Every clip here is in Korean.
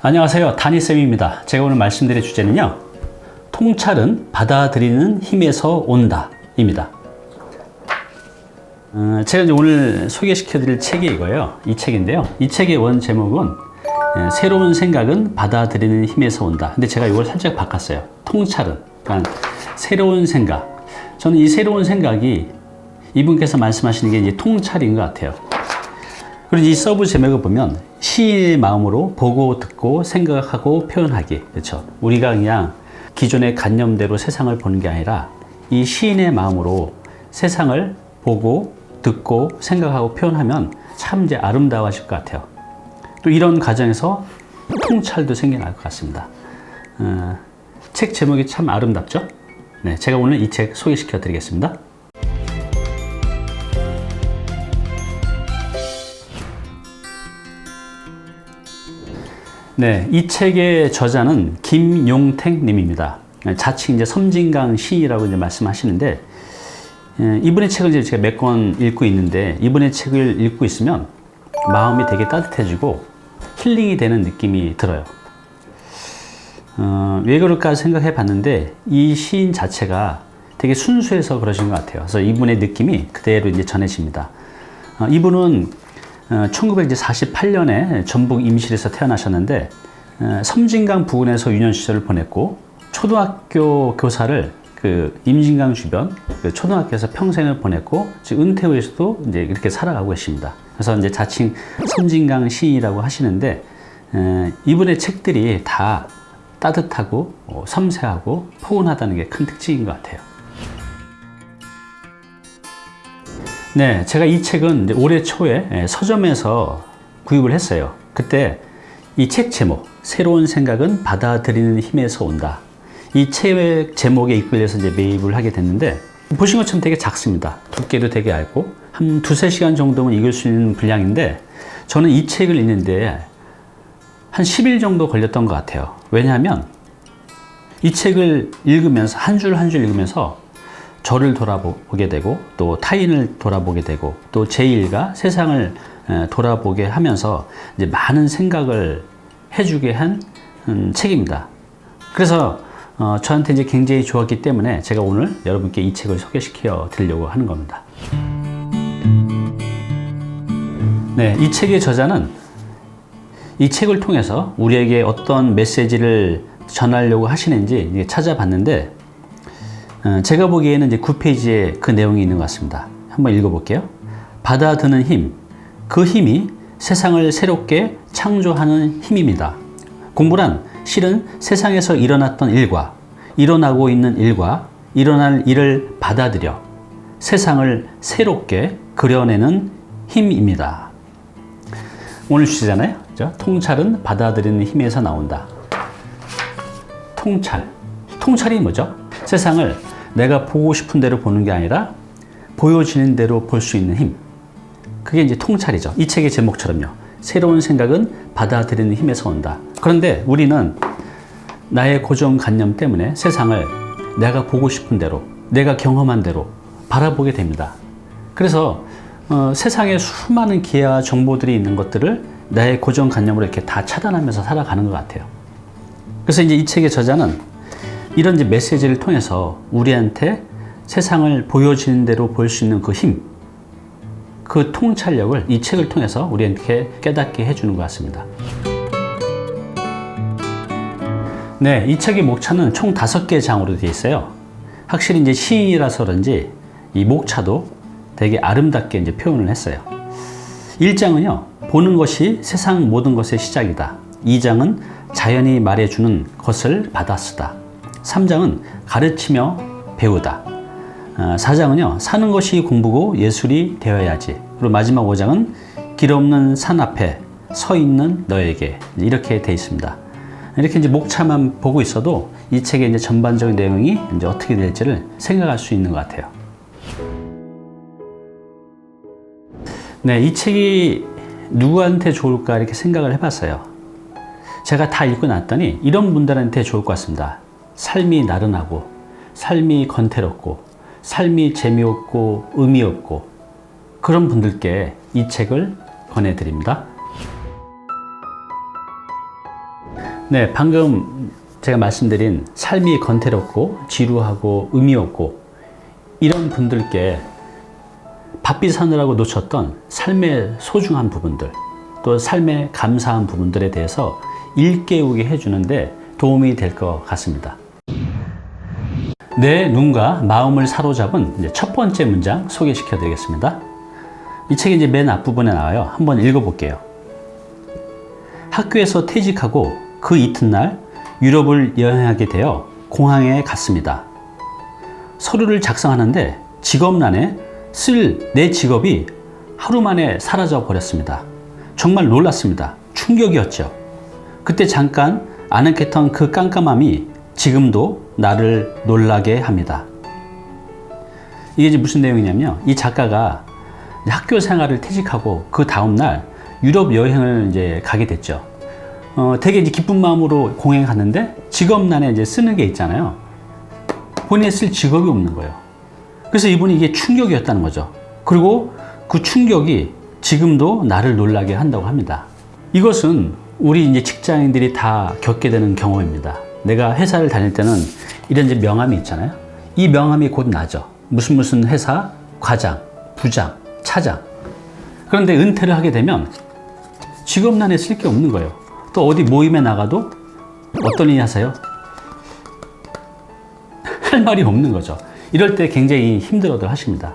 안녕하세요, 다니쌤입니다. 제가 오늘 말씀드릴 주제는요, 통찰은 받아들이는 힘에서 온다 입니다. 제가 이제 오늘 소개시켜 드릴 책이 이거예요. 이 책인데요, 이 책의 원 제목은 새로운 생각은 받아들이는 힘에서 온다. 근데 제가 이걸 살짝 바꿨어요. 통찰은, 그러니까 새로운 생각. 저는 이 새로운 생각이 이분께서 말씀하시는 게 이제 통찰인 것 같아요. 그리고 이 서브 제목을 보면 시인의 마음으로 보고 듣고 생각하고 표현하기. 그렇죠? 우리가 그냥 기존의 관념대로 세상을 보는 게 아니라 이 시인의 마음으로 세상을 보고 듣고 생각하고 표현하면 참 이제 아름다워하실 것 같아요. 또 이런 과정에서 통찰도 생겨날 것 같습니다. 책 제목이 참 아름답죠? 네, 제가 오늘 이 책 소개시켜 드리겠습니다. 네, 이 책의 저자는 김용택 님입니다. 자칭 이제 섬진강 시인이라고 이제 말씀하시는데, 이분의 책을 이제 제가 몇 권 읽고 있는데, 이분의 책을 읽고 있으면 마음이 되게 따뜻해지고 힐링이 되는 느낌이 들어요. 왜 그럴까 생각해 봤는데, 이 시인 자체가 되게 순수해서 그러신 것 같아요. 그래서 이분의 느낌이 그대로 이제 전해집니다. 이분은 1948년에 전북 임실에서 태어나셨는데, 섬진강 부근에서 유년 시절을 보냈고, 초등학교 교사를 그 임진강 주변 그 초등학교에서 평생을 보냈고, 지금 은퇴 후에서도 이제 이렇게 살아가고 계십니다. 그래서 이제 자칭 섬진강 시인이라고 하시는데, 이분의 책들이 다 따뜻하고 섬세하고 포근하다는 게 큰 특징인 것 같아요. 네, 제가 이 책은 이제 올해 초에 서점에서 구입을 했어요. 그때 이 책 제목, 새로운 생각은 받아들이는 힘에서 온다. 이 책 제목에 이끌려서 이제 매입을 하게 됐는데, 보신 것처럼 되게 작습니다. 두께도 되게 얇고, 한 두세 시간 정도면 읽을 수 있는 분량인데, 저는 이 책을 읽는데 한 10일 정도 걸렸던 것 같아요. 왜냐하면 이 책을 읽으면서, 한 줄 한 줄 읽으면서 저를 돌아보게 되고, 또 타인을 돌아보게 되고, 또 제 일과 세상을 돌아보게 하면서 이제 많은 생각을 해주게 한 책입니다. 그래서 저한테 이제 굉장히 좋았기 때문에 제가 오늘 여러분께 이 책을 소개시켜 드리려고 하는 겁니다. 네, 이 책의 저자는 이 책을 통해서 우리에게 어떤 메시지를 전하려고 하시는지 찾아봤는데, 제가 보기에는 이제 9페이지에 그 내용이 있는 것 같습니다. 한번 읽어볼게요. 받아드는 힘, 그 힘이 세상을 새롭게 창조하는 힘입니다. 공부란 실은 세상에서 일어났던 일과 일어나고 있는 일과 일어날 일을 받아들여 세상을 새롭게 그려내는 힘입니다. 오늘 주제잖아요. 그렇죠? 통찰은 받아들이는 힘에서 나온다. 통찰이 뭐죠? 세상을 내가 보고 싶은 대로 보는 게 아니라 보여지는 대로 볼 수 있는 힘. 그게 이제 통찰이죠. 이 책의 제목처럼요. 새로운 생각은 받아들이는 힘에서 온다. 그런데 우리는 나의 고정관념 때문에 세상을 내가 보고 싶은 대로, 내가 경험한 대로 바라보게 됩니다. 그래서 세상에 수많은 기회와 정보들이 있는 것들을 나의 고정관념으로 이렇게 다 차단하면서 살아가는 것 같아요. 그래서 이제 이 책의 저자는 이런 이제 메시지를 통해서 우리한테 세상을 보여지는 대로 볼 수 있는 그 힘, 그 통찰력을 이 책을 통해서 우리한테 깨닫게 해주는 것 같습니다. 네, 이 책의 목차는 총 5개의 장으로 되어 있어요. 확실히 이제 시인이라서 그런지 이 목차도 되게 아름답게 이제 표현을 했어요. 1장은요, 보는 것이 세상 모든 것의 시작이다. 2장은 자연이 말해주는 것을 받아 쓰다. 3장은 가르치며 배우다. 4장은요, 사는 것이 공부고 예술이 되어야지. 그리고 마지막 5장은 길 없는 산 앞에 서 있는 너에게. 이렇게 되어 있습니다. 이렇게 이제 목차만 보고 있어도 이 책의 이제 전반적인 내용이 이제 어떻게 될지를 생각할 수 있는 것 같아요. 네, 이 책이 누구한테 좋을까 이렇게 생각을 해봤어요. 제가 다 읽고 났더니 이런 분들한테 좋을 것 같습니다. 삶이 나른하고, 삶이 건태롭고, 삶이 재미없고 의미 없고, 그런 분들께 이 책을 권해드립니다. 네, 방금 제가 말씀드린 삶이 건태롭고 지루하고 의미 없고 이런 분들께 바삐 사느라고 놓쳤던 삶의 소중한 부분들, 또 삶의 감사한 부분들에 대해서 일깨우게 해주는데 도움이 될 것 같습니다. 내 눈과 마음을 사로잡은 이제 첫 번째 문장 소개시켜 드리겠습니다. 이 책의 이제 맨 앞부분에 나와요. 한번 읽어볼게요. 학교에서 퇴직하고 그 이튿날 유럽을 여행하게 되어 공항에 갔습니다. 서류를 작성하는데 직업란에 쓸 내 직업이 하루 만에 사라져 버렸습니다. 정말 놀랐습니다. 충격이었죠. 그때 잠깐 아늑했던 그 깜깜함이 지금도 나를 놀라게 합니다. 이게 이제 무슨 내용이냐면요. 이 작가가 학교 생활을 퇴직하고 그 다음날 유럽 여행을 이제 가게 됐죠. 되게 이제 기쁜 마음으로 공항에 갔는데 직업란에 이제 쓰는 게 있잖아요. 본인이 쓸 직업이 없는 거예요. 그래서 이분이 이게 충격이었다는 거죠. 그리고 그 충격이 지금도 나를 놀라게 한다고 합니다. 이것은 우리 이제 직장인들이 다 겪게 되는 경험입니다. 내가 회사를 다닐 때는 이런 이제 명함이 있잖아요. 이 명함이 곧 나죠. 무슨 회사, 과장, 부장, 차장. 그런데 은퇴를 하게 되면 직업란에 쓸 게 없는 거예요. 또 어디 모임에 나가도 어떤 일 하세요? 할 말이 없는 거죠. 이럴 때 굉장히 힘들어들 하십니다.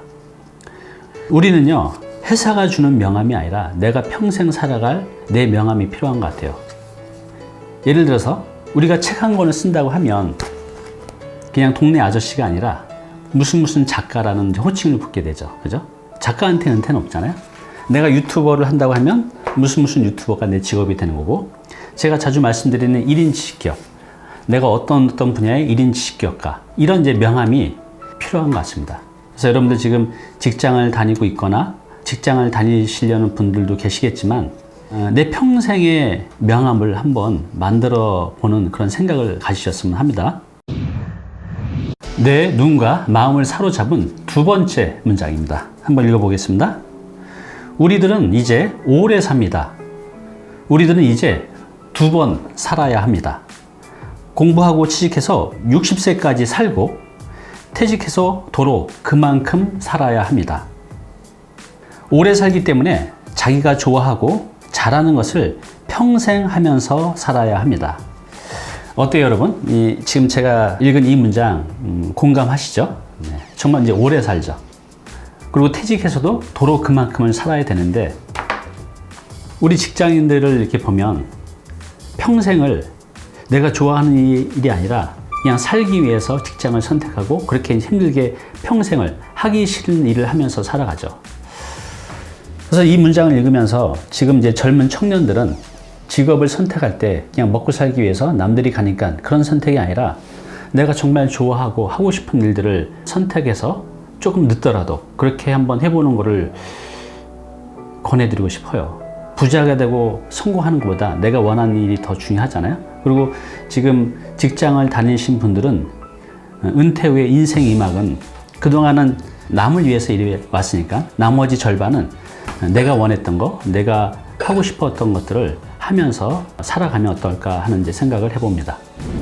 우리는요, 회사가 주는 명함이 아니라 내가 평생 살아갈 내 명함이 필요한 것 같아요. 예를 들어서 우리가 책 한 권을 쓴다고 하면 그냥 동네 아저씨가 아니라 무슨 작가라는 호칭을 붙게 되죠. 그죠? 작가한테 은퇴는 없잖아요. 내가 유튜버를 한다고 하면 무슨 유튜버가 내 직업이 되는 거고, 제가 자주 말씀드리는 1인 지식기업, 내가 어떤 분야의 1인 지식기업가, 이런 이제 명함이 필요한 것 같습니다. 그래서 여러분들 지금 직장을 다니고 있거나 직장을 다니시려는 분들도 계시겠지만 내 평생의 명함을 한번 만들어 보는 그런 생각을 가지셨으면 합니다. 내 눈과 마음을 사로잡은 두 번째 문장입니다. 한번 읽어보겠습니다. 우리들은 이제 오래 삽니다. 우리들은 이제 2번 살아야 합니다. 공부하고 취직해서 60세까지 살고 퇴직해서 도로 그만큼 살아야 합니다. 오래 살기 때문에 자기가 좋아하고 잘하는 것을 평생 하면서 살아야 합니다. 어때요, 여러분? 지금 제가 읽은 이 문장 공감하시죠? 네, 정말 이제 오래 살죠. 그리고 퇴직해서도 도로 그만큼을 살아야 되는데, 우리 직장인들을 이렇게 보면 평생을 내가 좋아하는 일이 아니라 그냥 살기 위해서 직장을 선택하고 그렇게 힘들게 평생을 하기 싫은 일을 하면서 살아가죠. 그래서 이 문장을 읽으면서 지금 이제 젊은 청년들은 직업을 선택할 때 그냥 먹고 살기 위해서 남들이 가니까 그런 선택이 아니라 내가 정말 좋아하고 하고 싶은 일들을 선택해서 조금 늦더라도 그렇게 한번 해보는 거를 권해드리고 싶어요. 부자가 되고 성공하는 것보다 내가 원하는 일이 더 중요하잖아요. 그리고 지금 직장을 다니신 분들은 은퇴 후에 인생 2막은 그동안은 남을 위해서 일해 왔으니까 나머지 절반은 내가 원했던 거, 내가 하고 싶었던 것들을 하면서 살아가면 어떨까 하는 이제 생각을 해봅니다.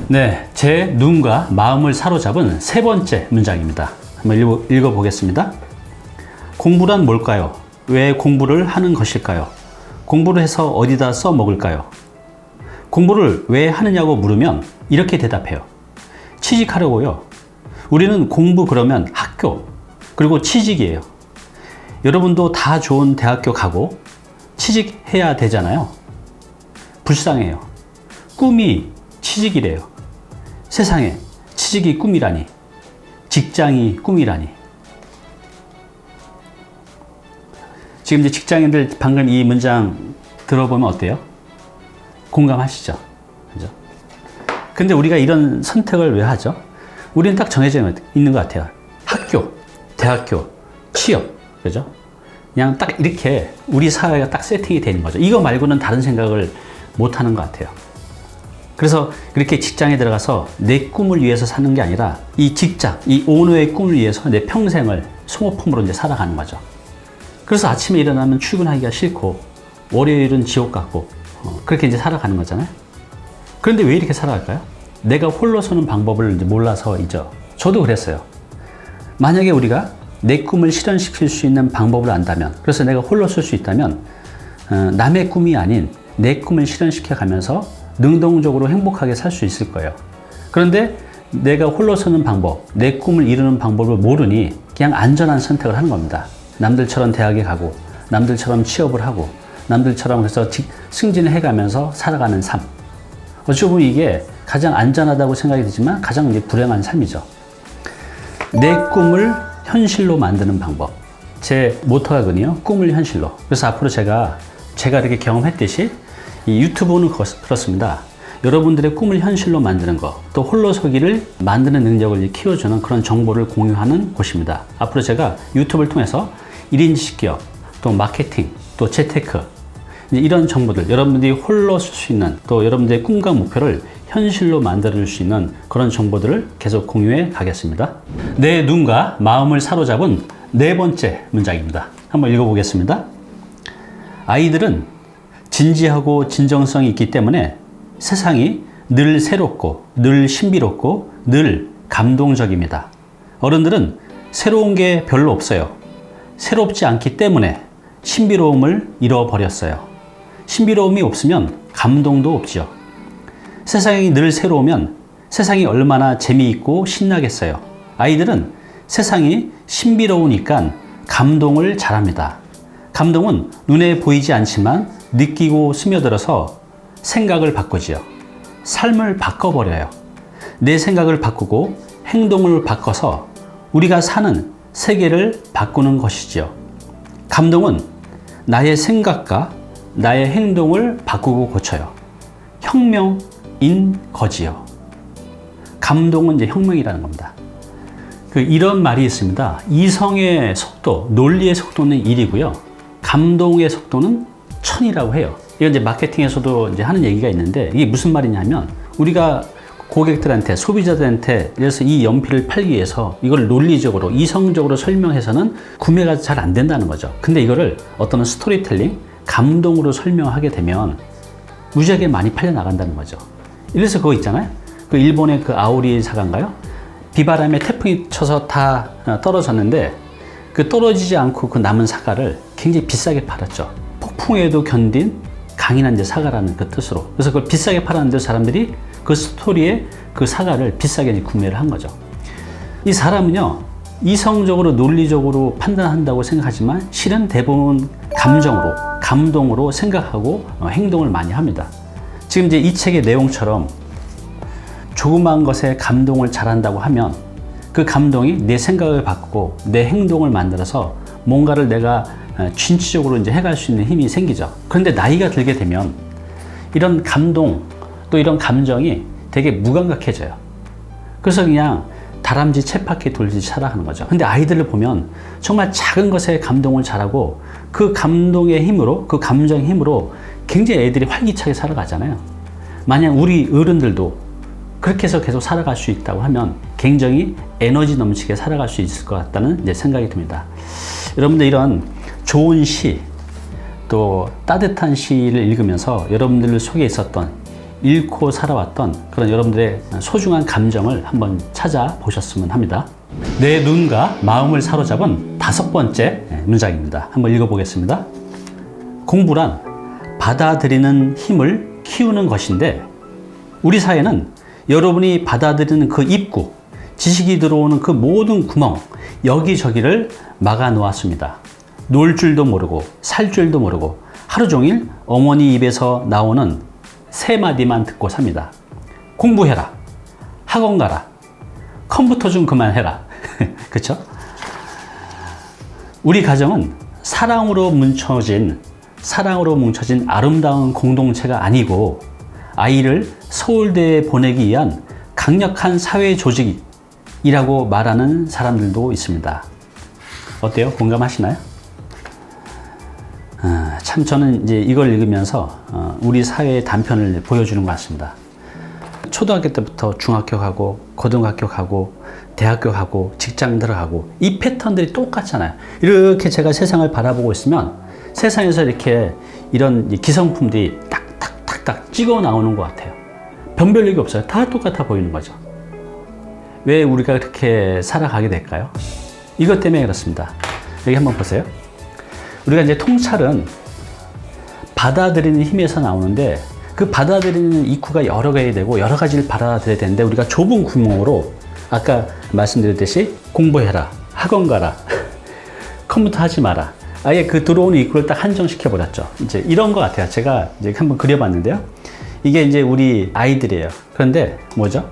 네, 제 눈과 마음을 사로잡은 세 번째 문장입니다. 한번 읽어보겠습니다. 공부란 뭘까요? 왜 공부를 하는 것일까요? 공부를 해서 어디다 써먹을까요? 공부를 왜 하느냐고 물으면 이렇게 대답해요. 취직하려고요. 우리는 공부 그러면 학교, 그리고 취직이에요. 여러분도 다 좋은 대학교 가고 취직해야 되잖아요. 불쌍해요. 꿈이 취직이래요. 세상에 취직이 꿈이라니, 직장이 꿈이라니. 지금 이제 직장인들 방금 이 문장 들어보면 어때요? 공감하시죠? 그죠? 근데 우리가 이런 선택을 왜 하죠? 우리는 딱 정해져 있는 것 같아요. 학교, 대학교, 취업, 그죠? 그냥 딱 이렇게 우리 사회가 딱 세팅이 되는 거죠. 이거 말고는 다른 생각을 못 하는 것 같아요. 그래서 그렇게 직장에 들어가서 내 꿈을 위해서 사는 게 아니라 이 직장, 이 오너의 꿈을 위해서 내 평생을 소모품으로 이제 살아가는 거죠. 그래서 아침에 일어나면 출근하기가 싫고 월요일은 지옥 같고 그렇게 이제 살아가는 거잖아요. 그런데 왜 이렇게 살아갈까요? 내가 홀로 서는 방법을 이제 몰라서이죠. 저도 그랬어요. 만약에 우리가 내 꿈을 실현시킬 수 있는 방법을 안다면, 그래서 내가 홀로 설 수 있다면 남의 꿈이 아닌 내 꿈을 실현시켜 가면서 능동적으로 행복하게 살 수 있을 거예요. 그런데 내가 홀로 서는 방법, 내 꿈을 이루는 방법을 모르니 그냥 안전한 선택을 하는 겁니다. 남들처럼 대학에 가고, 남들처럼 취업을 하고, 남들처럼 그래서 승진해 가면서 살아가는 삶. 어찌 보면 이게 가장 안전하다고 생각이 되지만 가장 이제 불행한 삶이죠. 내 꿈을 현실로 만드는 방법. 제 모토하거든요. 꿈을 현실로. 그래서 앞으로 제가 이렇게 경험했듯이 이 유튜브는 그렇습니다. 여러분들의 꿈을 현실로 만드는 것, 또 홀로서기를 만드는 능력을 키워주는 그런 정보를 공유하는 곳입니다. 앞으로 제가 유튜브를 통해서 1인 지식기업, 또 마케팅, 또 재테크, 이런 정보들, 여러분들이 홀로 쓸 수 있는, 또 여러분들의 꿈과 목표를 현실로 만들어줄 수 있는 그런 정보들을 계속 공유해 가겠습니다. 내 눈과 마음을 사로잡은 네 번째 문장입니다. 한번 읽어보겠습니다. 아이들은 진지하고 진정성이 있기 때문에 세상이 늘 새롭고, 늘 신비롭고, 늘 감동적입니다. 어른들은 새로운 게 별로 없어요. 새롭지 않기 때문에 신비로움을 잃어버렸어요. 신비로움이 없으면 감동도 없지요. 세상이 늘 새로우면 세상이 얼마나 재미있고 신나겠어요. 아이들은 세상이 신비로우니까 감동을 잘합니다. 감동은 눈에 보이지 않지만 느끼고 스며들어서 생각을 바꾸지요. 삶을 바꿔버려요. 내 생각을 바꾸고 행동을 바꿔서 우리가 사는 세계를 바꾸는 것이지요. 감동은 나의 생각과 나의 행동을 바꾸고 고쳐요. 혁명인 거지요. 감동은 이제 혁명이라는 겁니다. 이런 말이 있습니다. 이성의 속도, 논리의 속도는 1이고요. 감동의 속도는 1000이라고 해요. 이건 이제 마케팅에서도 이제 하는 얘기가 있는데, 이게 무슨 말이냐면, 우리가 고객들한테, 소비자들한테, 그래서 이 연필을 팔기 위해서 이걸 논리적으로, 이성적으로 설명해서는 구매가 잘 안 된다는 거죠. 근데 이거를 어떤 스토리텔링, 감동으로 설명하게 되면 무지하게 많이 팔려 나간다는 거죠. 이래서 그거 있잖아요. 그 일본의 그 아오리 사과인가요? 비바람에 태풍이 쳐서 다 떨어졌는데, 그 떨어지지 않고 그 남은 사과를 굉장히 비싸게 팔았죠. 폭풍에도 견딘 강인한 이제 사과라는 그 뜻으로. 그래서 그걸 비싸게 팔았는데 사람들이 그 스토리에 그 사과를 비싸게 이제 구매를 한 거죠. 이 사람은요, 이성적으로 논리적으로 판단한다고 생각하지만 실은 대부분 감정으로, 감동으로 생각하고 행동을 많이 합니다. 지금 이제 이 책의 내용처럼 조그만 것에 감동을 잘한다고 하면 그 감동이 내 생각을 바꾸고 내 행동을 만들어서 뭔가를 내가 진취적으로 이제 해갈 수 있는 힘이 생기죠. 그런데 나이가 들게 되면 이런 감동, 또 이런 감정이 되게 무감각해져요. 그래서 그냥 다람쥐 쳇바퀴 돌듯이 살아가는 거죠. 근데 아이들을 보면 정말 작은 것에 감동을 잘하고 그 감동의 힘으로, 그 감정의 힘으로 굉장히 애들이 활기차게 살아가잖아요. 만약 우리 어른들도 그렇게 해서 계속 살아갈 수 있다고 하면 굉장히 에너지 넘치게 살아갈 수 있을 것 같다는 이제 생각이 듭니다. 여러분들 이런 좋은 시, 또 따뜻한 시를 읽으면서 여러분들 속에 있었던, 잃고 살아왔던 그런 여러분들의 소중한 감정을 한번 찾아보셨으면 합니다. 내 눈과 마음을 사로잡은 5번째 문장입니다. 한번 읽어보겠습니다. 공부란 받아들이는 힘을 키우는 것인데, 우리 사회는 여러분이 받아들이는 그 입구, 지식이 들어오는 그 모든 구멍, 여기저기를 막아 놓았습니다. 놀 줄도 모르고 살 줄도 모르고 하루 종일 어머니 입에서 나오는 세 마디만 듣고 삽니다. 공부해라, 학원 가라, 컴퓨터 좀 그만해라. 그렇죠? 우리 가정은 사랑으로 뭉쳐진 아름다운 공동체가 아니고, 아이를 서울대에 보내기 위한 강력한 사회 조직이라고 말하는 사람들도 있습니다. 어때요? 공감하시나요? 참 저는 이제 이걸 읽으면서 우리 사회의 단편을 보여주는 것 같습니다. 초등학교 때부터 중학교 가고, 고등학교 가고, 대학교 가고, 직장 들어가고, 이 패턴들이 똑같잖아요. 이렇게 제가 세상을 바라보고 있으면 세상에서 이렇게 이런 기성품들이 딱 찍어 나오는 것 같아요. 변별력이 없어요. 다 똑같아 보이는 거죠. 왜 우리가 그렇게 살아가게 될까요? 이것 때문에 그렇습니다. 여기 한번 보세요. 우리가 이제 통찰은 받아들이는 힘에서 나오는데, 그 받아들이는 이쿠가 여러 개가 되고 여러 가지를 받아들여야 되는데, 우리가 좁은 구멍으로 아까 말씀드렸듯이 공부해라, 학원 가라, 컴퓨터 하지 마라, 아예 그 들어오는 이쿠를 딱 한정시켜 버렸죠. 이제 이런 것 같아요. 제가 이제 한번 그려봤는데요. 이게 이제 우리 아이들이에요. 그런데 뭐죠?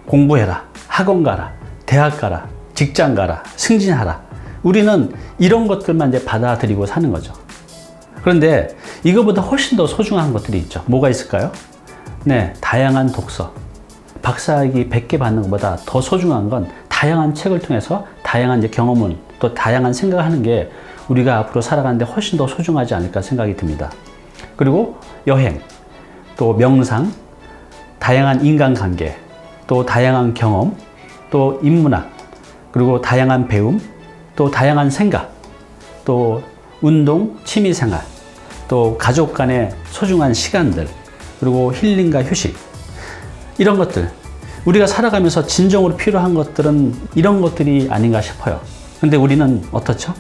공부해라, 학원 가라, 대학 가라, 직장 가라, 승진하라. 우리는 이런 것들만 이제 받아들이고 사는 거죠. 그런데 이거보다 훨씬 더 소중한 것들이 있죠. 뭐가 있을까요? 네, 다양한 독서. 박사학위 100개 받는 것보다 더 소중한 건 다양한 책을 통해서 다양한 이제 경험을, 또 다양한 생각을 하는 게 우리가 앞으로 살아가는데 훨씬 더 소중하지 않을까 생각이 듭니다. 그리고 여행, 또 명상, 다양한 인간관계, 또 다양한 경험, 또 인문학, 그리고 다양한 배움, 또 다양한 생각, 또 운동, 취미생활, 또 가족 간의 소중한 시간들, 그리고 힐링과 휴식, 이런 것들, 우리가 살아가면서 진정으로 필요한 것들은 이런 것들이 아닌가 싶어요. 근데 우리는 어떻죠?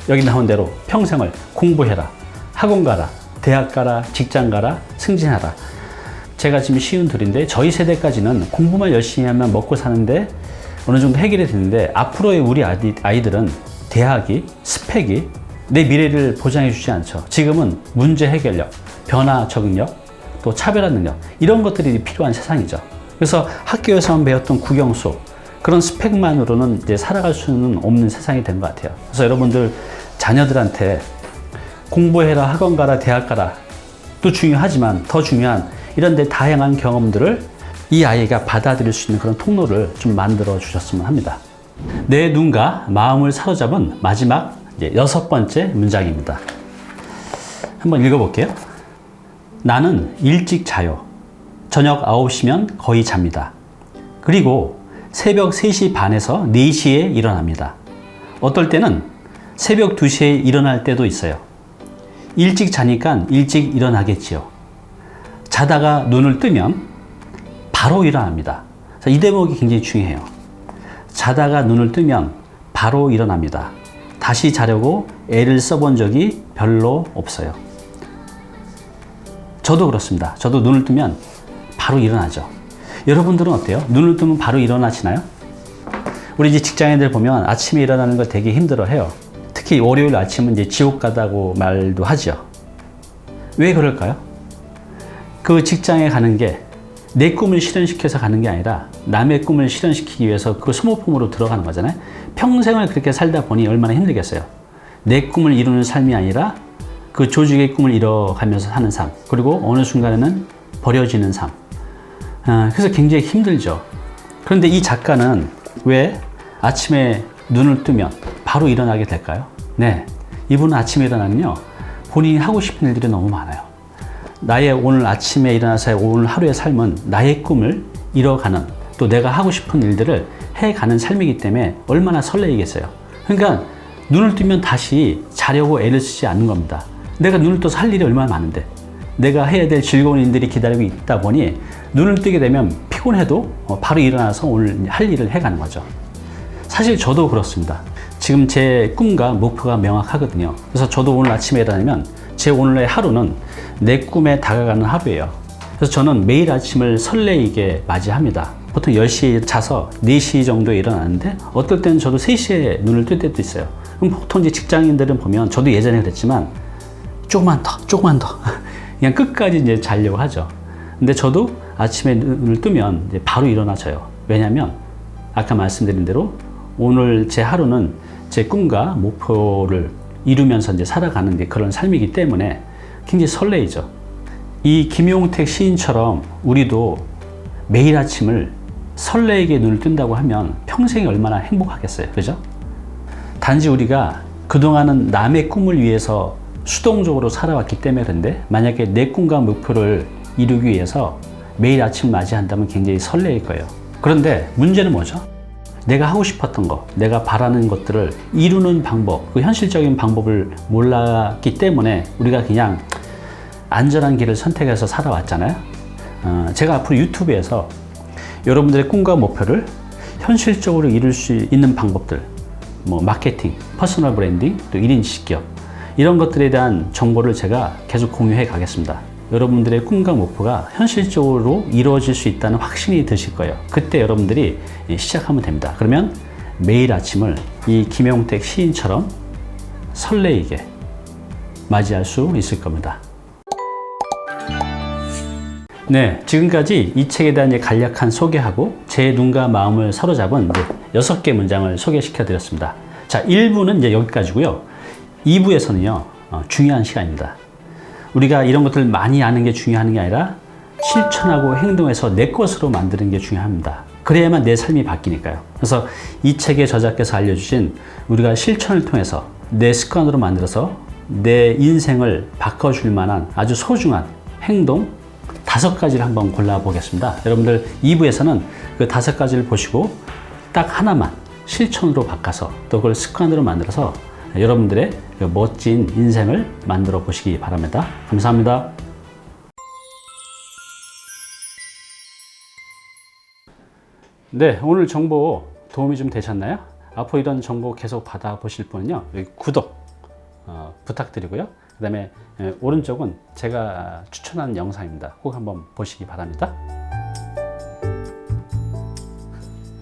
여기 나온 대로 평생을 공부해라, 학원 가라, 대학 가라, 직장 가라, 승진하라. 제가 지금 52인데 저희 세대까지는 공부만 열심히 하면 먹고 사는데 어느 정도 해결이 되는데, 앞으로의 우리 아이들은 대학이, 스펙이 내 미래를 보장해 주지 않죠. 지금은 문제 해결력, 변화 적응력, 또 차별화 능력, 이런 것들이 필요한 세상이죠. 그래서 학교에서만 배웠던 국영 수업, 그런 스펙만으로는 이제 살아갈 수는 없는 세상이 된 것 같아요. 그래서 여러분들 자녀들한테 공부해라, 학원 가라, 대학 가라 또 중요하지만 더 중요한 이런 데 다양한 경험들을 이 아이가 받아들일 수 있는 그런 통로를 좀 만들어 주셨으면 합니다. 내 눈과 마음을 사로잡은 마지막 이제 6번째 문장입니다. 한번 읽어볼게요. 나는 일찍 자요. 저녁 9시면 거의 잡니다. 그리고 새벽 3시 반에서 4시에 일어납니다. 어떨 때는 새벽 2시에 일어날 때도 있어요. 일찍 자니까 일찍 일어나겠지요. 자다가 눈을 뜨면 바로 일어납니다. 이 대목이 굉장히 중요해요. 자다가 눈을 뜨면 바로 일어납니다. 다시 자려고 애를 써본 적이 별로 없어요. 저도 그렇습니다. 저도 눈을 뜨면 바로 일어나죠. 여러분들은 어때요? 눈을 뜨면 바로 일어나시나요? 우리 이제 직장인들 보면 아침에 일어나는 거 되게 힘들어 해요. 특히 월요일 아침은 이제 지옥 가다고 말도 하죠. 왜 그럴까요? 그 직장에 가는 게 내 꿈을 실현시켜서 가는 게 아니라 남의 꿈을 실현시키기 위해서 그 소모품으로 들어가는 거잖아요. 평생을 그렇게 살다 보니 얼마나 힘들겠어요. 내 꿈을 이루는 삶이 아니라 그 조직의 꿈을 이뤄가면서 사는 삶, 그리고 어느 순간에는 버려지는 삶. 그래서 굉장히 힘들죠. 그런데 이 작가는 왜 아침에 눈을 뜨면 바로 일어나게 될까요? 네, 이분은 아침에 일어나면요, 본인이 하고 싶은 일들이 너무 많아요. 나의 오늘 아침에 일어나서 오늘 하루의 삶은 나의 꿈을 이뤄가는, 또 내가 하고 싶은 일들을 해가는 삶이기 때문에 얼마나 설레이겠어요. 그러니까 눈을 뜨면 다시 자려고 애를 쓰지 않는 겁니다. 내가 눈을 떠서 할 일이 얼마나 많은데, 내가 해야 될 즐거운 일들이 기다리고 있다 보니 눈을 뜨게 되면 피곤해도 바로 일어나서 오늘 할 일을 해가는 거죠. 사실 저도 그렇습니다. 지금 제 꿈과 목표가 명확하거든요. 그래서 저도 오늘 아침에 일어나면 제 오늘의 하루는 내 꿈에 다가가는 하루예요. 그래서 저는 매일 아침을 설레이게 맞이합니다. 보통 10시에 자서 4시 정도에 일어나는데, 어떨 때는 저도 3시에 눈을 뜰 때도 있어요. 그럼 보통 이제 직장인들은 보면, 저도 예전에 그랬지만 조금만 더 그냥 끝까지 이제 자려고 하죠. 근데 저도 아침에 눈을 뜨면 이제 바로 일어나져요. 왜냐하면 아까 말씀드린 대로 오늘 제 하루는 제 꿈과 목표를 이루면서 이제 살아가는 게 그런 삶이기 때문에 굉장히 설레이죠. 이 김용택 시인처럼 우리도 매일 아침을 설레게 눈을 뜬다고 하면 평생이 얼마나 행복하겠어요. 그죠? 단지 우리가 그동안은 남의 꿈을 위해서 수동적으로 살아왔기 때문에, 그런데 만약에 내 꿈과 목표를 이루기 위해서 매일 아침을 맞이한다면 굉장히 설레일 거예요. 그런데 문제는 뭐죠? 내가 하고 싶었던 거, 내가 바라는 것들을 이루는 방법, 그 현실적인 방법을 몰랐기 때문에 우리가 그냥 안전한 길을 선택해서 살아왔잖아요. 제가 앞으로 유튜브에서 여러분들의 꿈과 목표를 현실적으로 이룰 수 있는 방법들, 뭐 마케팅, 퍼스널 브랜딩, 또 1인 시기업 이런 것들에 대한 정보를 제가 계속 공유해 가겠습니다. 여러분들의 꿈과 목표가 현실적으로 이루어질 수 있다는 확신이 드실 거예요. 그때 여러분들이 시작하면 됩니다. 그러면 매일 아침을 이 김용택 시인처럼 설레이게 맞이할 수 있을 겁니다. 네, 지금까지 이 책에 대한 간략한 소개하고 제 눈과 마음을 사로잡은 6개 문장을 소개시켜 드렸습니다. 자, 1부는 이제 여기까지고요. 2부에서는요, 중요한 시간입니다. 우리가 이런 것들을 많이 아는 게 중요한 게 아니라 실천하고 행동해서 내 것으로 만드는 게 중요합니다. 그래야만 내 삶이 바뀌니까요. 그래서 이 책의 저자께서 알려주신 우리가 실천을 통해서 내 습관으로 만들어서 내 인생을 바꿔줄 만한 아주 소중한 행동 5가지를 한번 골라보겠습니다. 여러분들 2부에서는 그 5가지를 보시고 딱 하나만 실천으로 바꿔서 또 그걸 습관으로 만들어서 여러분들의 그 멋진 인생을 만들어 보시기 바랍니다. 감사합니다. 네, 오늘 정보 도움이 좀 되셨나요? 앞으로 이런 정보 계속 받아보실 분은요, 여기 구독 부탁드리고요. 그 다음에 오른쪽은 제가 추천한 영상입니다. 꼭 한번 보시기 바랍니다.